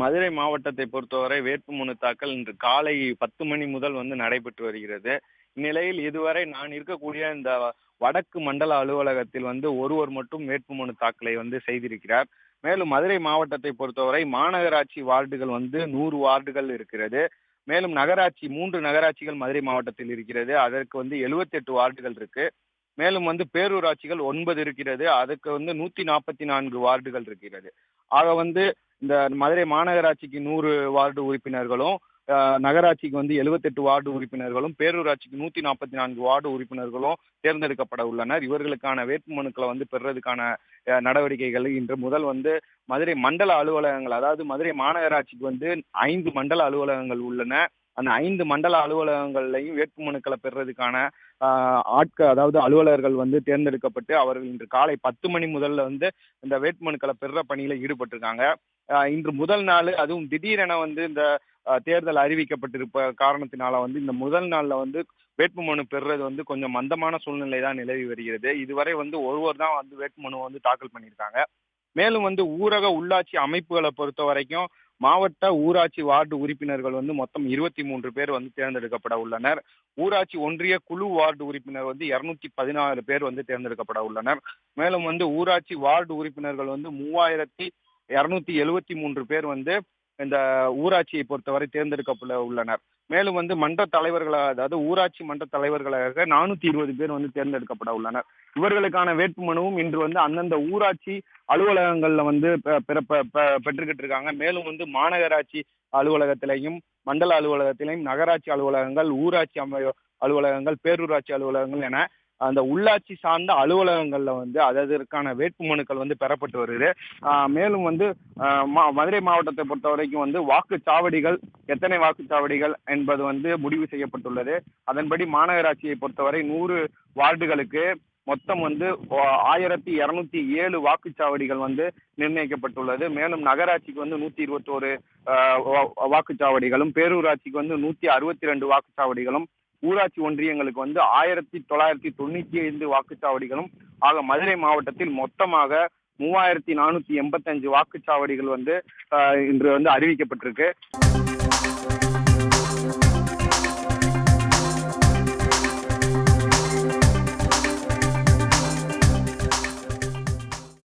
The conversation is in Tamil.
மதுரை மாவட்டத்தை பொறுத்தவரை வேட்புமனு தாக்கல் இன்று காலை 10 மணி முதல் நடைபெற்று வருகிறது. இந்நிலையில் இதுவரை நான் இருக்கக்கூடிய இந்த வடக்கு மண்டல அலுவலகத்தில் ஒருவர் மட்டும் வேட்புமனு தாக்கலை செய்திருக்கிறார். மேலும் மதுரை மாவட்டத்தை பொறுத்தவரை மாநகராட்சி வார்டுகள் 100 வார்டுகள் இருக்கிறது. மேலும் நகராட்சி 3 நகராட்சிகள் மதுரை மாவட்டத்தில் இருக்கிறது. அதற்கு 78 வார்டுகள் இருக்கு. மேலும் பேரூராட்சிகள் 9 இருக்கிறது. அதுக்கு 144 வார்டுகள் இருக்கிறது. ஆக இந்த மதுரை மாநகராட்சிக்கு 100 வார்டு உறுப்பினர்களும், நகராட்சிக்கு 78 வார்டு உறுப்பினர்களும், பேரூராட்சிக்கு 144 வார்டு உறுப்பினர்களும் தேர்ந்தெடுக்கப்பட உள்ளனர். இவர்களுக்கான வேட்புமனுக்களை பெறுறதுக்கான நடவடிக்கைகள் இன்று முதல் மதுரை மண்டல அலுவலகங்கள், அதாவது மதுரை மாநகராட்சிக்கு 5 மண்டல அலுவலகங்கள் உள்ளன. அந்த 5 மண்டல அலுவலகங்கள்லையும் வேட்புமனுக்களை பெறுறதுக்கான அதாவது அலுவலர்கள் தேர்ந்தெடுக்கப்பட்டு அவர்கள் இன்று காலை 10 மணி முதல்ல இந்த வேட்புமனுக்களை பெறுற பணியில ஈடுபட்டிருக்காங்க. இன்று முதல் நாள், அதுவும் திடீரென இந்த தேர்தல் அறிவிக்கப்பட்டிருப்ப காரணத்தினால இந்த முதல் நாள்ல வேட்புமனு பெறுறது கொஞ்சம் மந்தமான சூழ்நிலை தான் நிலவி வருகிறது. இதுவரை ஒருவர் தான் வேட்புமனு தாக்கல் பண்ணியிருக்காங்க. மேலும் ஊரக உள்ளாட்சி அமைப்புகளை பொறுத்த வரைக்கும் மாவட்ட ஊராட்சி வார்டு உறுப்பினர்கள் மொத்தம் 23 பேர் தேர்ந்தெடுக்கப்பட உள்ளனர். ஊராட்சி ஒன்றிய குழு வார்டு உறுப்பினர் 216 பேர் தேர்ந்தெடுக்கப்பட உள்ளனர். மேலும் ஊராட்சி வார்டு உறுப்பினர்கள் 3273 பேர் இந்த ஊராட்சியை பொறுத்தவரை தேர்ந்தெடுக்கப்பட உள்ளனர். மேலும் மன்ற தலைவர்களாக, அதாவது ஊராட்சி மன்ற தலைவர்களாக 420 பேர் தேர்ந்தெடுக்கப்பட உள்ளனர். இவர்களுக்கான வேட்புமனுவும் இன்று அந்தந்த ஊராட்சி அலுவலகங்கள்ல பெற்றுக்கிட்டு இருக்காங்க. மேலும் மாநகராட்சி அலுவலகத்திலையும், மண்டல அலுவலகத்திலையும், நகராட்சி அலுவலகங்கள், ஊராட்சி அலுவலகங்கள், பேரூராட்சி அலுவலகங்கள் என அந்த உள்ளாட்சி சார்ந்த அலுவலகங்கள்ல அதற்கான வேட்புமனுக்கள் பெறப்பட்டு வருது. மேலும் மதுரை மாவட்டத்தை பொறுத்த வரைக்கும் வாக்குச்சாவடிகள், எத்தனை வாக்குச்சாவடிகள் என்பது முடிவு செய்யப்பட்டுள்ளது. அதன்படி மாநகராட்சியை பொறுத்தவரை 100 வார்டுகளுக்கு மொத்தம் 1207 வாக்குச்சாவடிகள் நிர்ணயிக்கப்பட்டுள்ளது. மேலும் நகராட்சிக்கு 121 வாக்குச்சாவடிகளும், பேரூராட்சிக்கு 162 வாக்குச்சாவடிகளும், ஊராட்சி ஒன்றியங்களுக்கு 1995 வாக்குச்சாவடிகளும் ஆக மதுரை மாவட்டத்தில் மொத்தமாக 3485 வாக்குச்சாவடிகள் இன்று அறிவிக்கப்பட்டிருக்கு.